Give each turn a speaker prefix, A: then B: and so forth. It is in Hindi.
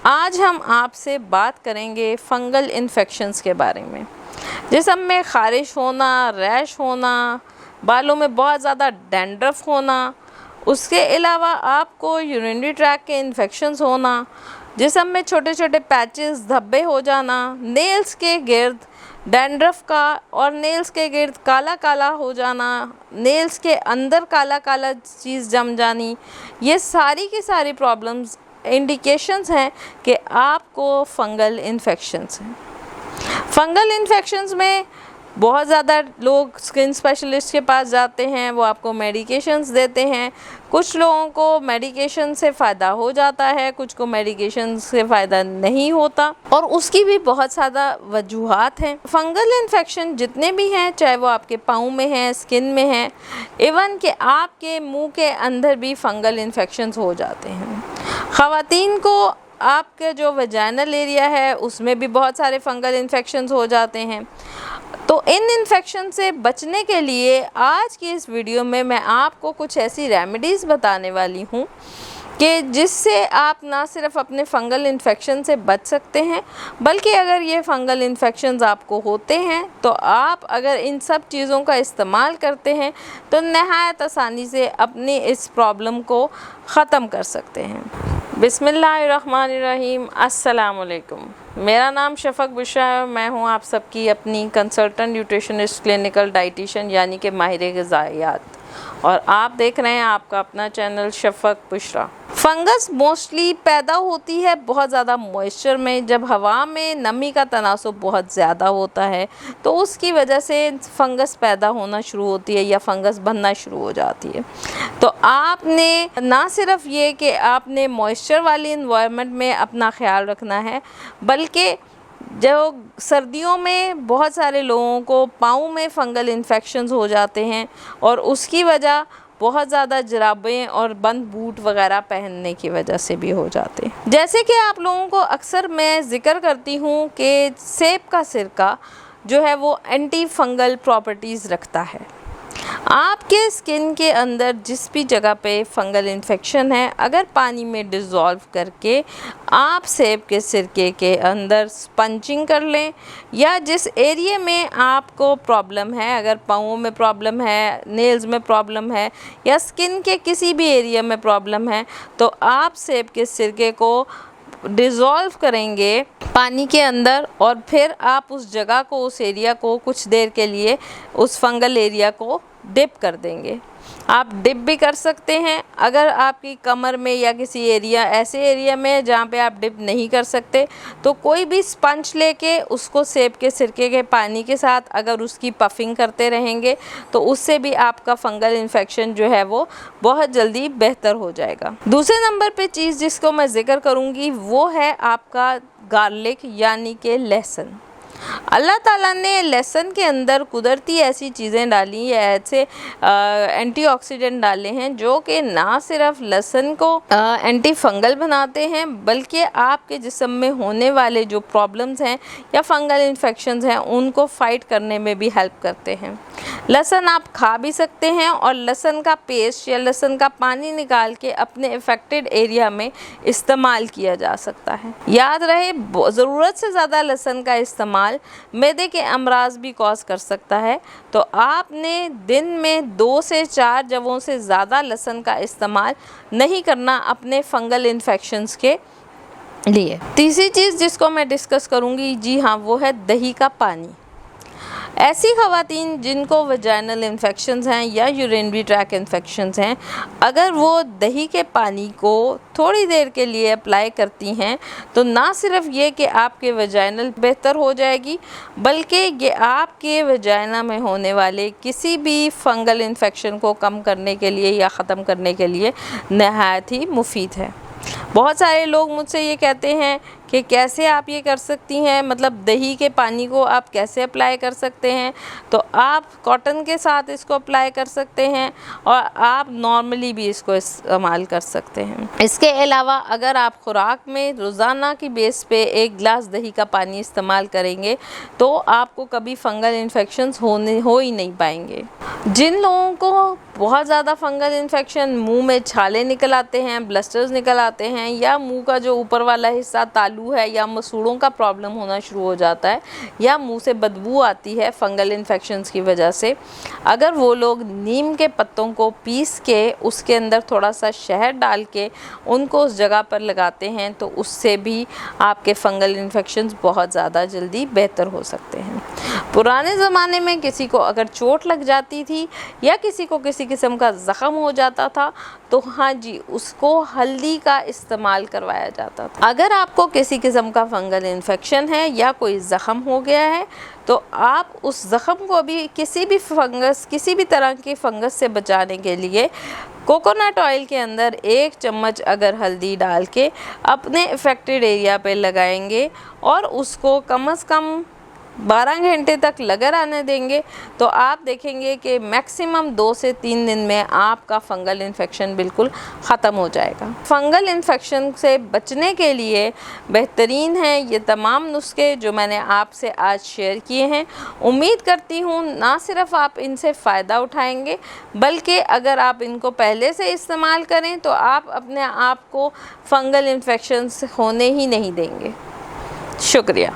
A: आज हम आपसे बात करेंगे फंगल इन्फेक्शंस के बारे में। जिस्म में ख़ारिश होना, रैश होना, बालों में बहुत ज़्यादा डैंड्रफ होना, उसके अलावा आपको यूरिनरी ट्रैक के इन्फेक्शंस होना, जिस्म में छोटे छोटे पैचेस, धब्बे हो जाना, नेल्स के गिर्द डैंड्रफ का और नेल्स के गिर्द काला काला हो जाना, नेल्स के अंदर काला काला चीज़ जम जानी, ये सारी की सारी प्रॉब्लम्स इंडिकेशंस हैं कि आपको फंगल इन्फेक्शंस हैं। फंगल इन्फेक्शंस में बहुत ज़्यादा लोग स्किन स्पेशलिस्ट के पास जाते हैं, वो आपको मेडिकेशंस देते हैं। कुछ लोगों को मेडिकेशन से फ़ायदा हो जाता है, कुछ को मेडिकेशन से फ़ायदा नहीं होता, और उसकी भी बहुत ज़्यादा वजूहात हैं। फंगल इन्फेक्शन जितने भी हैं, चाहे वो आपके पाँव में हैं, स्किन में हैं, इवन कि आपके मुंह के अंदर भी फंगल इन्फेक्शंस हो जाते हैं। ख़वातीन को आपके जो वजाइनल एरिया है उसमें भी बहुत सारे फंगल इन्फेक्शंस हो जाते हैं। तो इन इन्फेक्शन से बचने के लिए आज की इस वीडियो में मैं आपको कुछ ऐसी रेमेडीज़ बताने वाली हूँ कि जिससे आप ना सिर्फ अपने फंगल इन्फेक्शन से बच सकते हैं, बल्कि अगर ये फंगल इन्फेक्शंस आपको होते हैं तो आप अगर इन सब चीज़ों का इस्तेमाल करते हैं तो नहायत आसानी से अपनी इस प्रॉब्लम को ख़त्म कर सकते हैं। बिस्मिल्लाहिर्रहमानिर्रहीम, अस्सलाम वालेकुम। मेरा नाम शफ़क़ बुशरा है। मैं हूँ आप सबकी अपनी कंसल्टेंट न्यूट्रिशनिस्ट, क्लिनिकल डाइटिशियन यानी कि माहिर ग़िज़ाइयात, और आप देख रहे हैं आपका अपना चैनल शफ़क़ बुशरा। फंगस मोस्टली पैदा होती है बहुत ज़्यादा मॉइस्चर में। जब हवा में नमी का तनासुब बहुत ज़्यादा होता है तो उसकी वजह से फंगस पैदा होना शुरू होती है या फंगस बनना शुरू हो जाती है। तो आपने ना सिर्फ ये कि आपने मॉइस्चर वाली इन्वायरमेंट में अपना ख्याल रखना है, बल्कि जो सर्दियों में बहुत सारे लोगों को पाँव में फंगल इन्फेक्शंस हो जाते हैं और उसकी वजह बहुत ज़्यादा जुराबें और बंद बूट वगैरह पहनने की वजह से भी हो जाते हैं। जैसे कि आप लोगों को अक्सर मैं ज़िक्र करती हूँ कि सेब का सिरका जो है वो एंटी फंगल प्रॉपर्टीज़ रखता है। आपके स्किन के अंदर जिस भी जगह पे फंगल इन्फेक्शन है, अगर पानी में डिज़ोल्व करके आप सेब के सिरके के अंदर स्पंजिंग कर लें, या जिस एरिया में आपको प्रॉब्लम है, अगर पाँवों में प्रॉब्लम है, नेल्स में प्रॉब्लम है, या स्किन के किसी भी एरिया में प्रॉब्लम है, तो आप सेब के सिरके को डिज़ोल्व करेंगे पानी के अंदर और फिर आप उस जगह को, उस एरिया को कुछ देर के लिए, उस फंगल एरिया को डिप कर देंगे। आप डिप भी कर सकते हैं अगर आपकी कमर में या किसी एरिया, ऐसे एरिया में जहाँ पे आप डिप नहीं कर सकते, तो कोई भी स्पंज लेके उसको सेब के सिरके के पानी के साथ अगर उसकी पफिंग करते रहेंगे तो उससे भी आपका फंगल इन्फेक्शन जो है वो बहुत जल्दी बेहतर हो जाएगा। दूसरे नंबर पे चीज़ जिसको मैं ज़िक्र करूँगी वो है आपका गार्लिक यानी कि लहसुन। अल्लाह ताला ने लहसुन के अंदर कुदरती ऐसी चीज़ें डाली, ऐसे एंटीऑक्सीडेंट डाले हैं जो कि ना सिर्फ लहसुन को एंटी फंगल बनाते हैं, बल्कि आपके जिस्म में होने वाले जो प्रॉब्लम्स हैं या फंगल इन्फेक्शंस हैं उनको फाइट करने में भी हेल्प करते हैं। लहसुन आप खा भी सकते हैं और लहसुन का पेस्ट या लहसुन का पानी निकाल के अपने अफेक्टेड एरिया में इस्तेमाल किया जा सकता है। याद रहे, ज़रूरत से ज़्यादा लहसुन का इस्तेमाल मैदे के अमराज भी कॉज कर सकता है। तो आपने दिन में 2 से 4 जवों से ज़्यादा लहसुन का इस्तेमाल नहीं करना अपने फंगल इन्फेक्शंस के लिए। तीसरी चीज़ जिसको मैं डिस्कस करूँगी, जी हाँ, वो है दही का पानी। ऐसी ख़वातीन जिनको वजाइनल इन्फेक्शंस हैं या यूरिनरी ट्रैक इन्फेक्शंस हैं, अगर वो दही के पानी को थोड़ी देर के लिए अप्लाई करती हैं तो ना सिर्फ ये कि आपके वजाइनल बेहतर हो जाएगी, बल्कि ये आपके वजाइना में होने वाले किसी भी फंगल इन्फेक्शन को कम करने के लिए या ख़त्म करने के लिए नहायत ही मुफीद है। बहुत सारे लोग मुझसे ये कहते हैं कि कैसे आप ये कर सकती हैं, मतलब दही के पानी को आप कैसे अप्लाई कर सकते हैं। तो आप कॉटन के साथ इसको अप्लाई कर सकते हैं और आप नॉर्मली भी इसको इस्तेमाल कर सकते हैं। इसके अलावा अगर आप खुराक में रोज़ाना की बेस पे 1 गिलास दही का पानी इस्तेमाल करेंगे तो आपको कभी फंगल इन्फेक्शंस हो ही नहीं पाएंगे। जिन लोगों को बहुत ज़्यादा फंगल इन्फेक्शन, मुंह में छाले निकल आते हैं, ब्लस्टर्स निकल आते हैं, या मुंह का जो ऊपर वाला हिस्सा तालू है या मसूड़ों का प्रॉब्लम होना शुरू हो जाता है, या मुंह से बदबू आती है फंगल इन्फेक्शंस की वजह से, अगर वो लोग नीम के पत्तों को पीस के उसके अंदर थोड़ा सा शहद डाल के उनको उस जगह पर लगाते हैं तो उससे भी आपके फंगल इन्फेक्शंस बहुत ज़्यादा जल्दी बेहतर हो सकते हैं। पुराने ज़माने में किसी को अगर चोट लग जाती थी या किसी को किसी किस्म का ज़ख़म हो जाता था तो हाँ जी, उसको हल्दी का इस्तेमाल करवाया जाता था। अगर आपको किसी किस्म का फंगल इन्फेक्शन है या कोई ज़ख़म हो गया है तो आप उस ज़ख़म को भी किसी भी तरह के फंगस से बचाने के लिए कोकोनट ऑयल के अंदर 1 चम्मच अगर हल्दी डाल के अपने अफेक्टेड एरिया पे लगाएंगे और उसको कम से कम 12 घंटे तक लगा रहने देंगे तो आप देखेंगे कि मैक्सिमम 2 से 3 दिन में आपका फंगल इन्फेक्शन बिल्कुल ख़त्म हो जाएगा। फंगल इन्फेक्शन से बचने के लिए बेहतरीन है ये तमाम नुस्खे जो मैंने आपसे आज शेयर किए हैं। उम्मीद करती हूँ ना सिर्फ आप इनसे फ़ायदा उठाएंगे बल्कि अगर आप इनको पहले से इस्तेमाल करें तो आप अपने आप को फंगल इन्फेक्शन होने ही नहीं देंगे। शुक्रिया।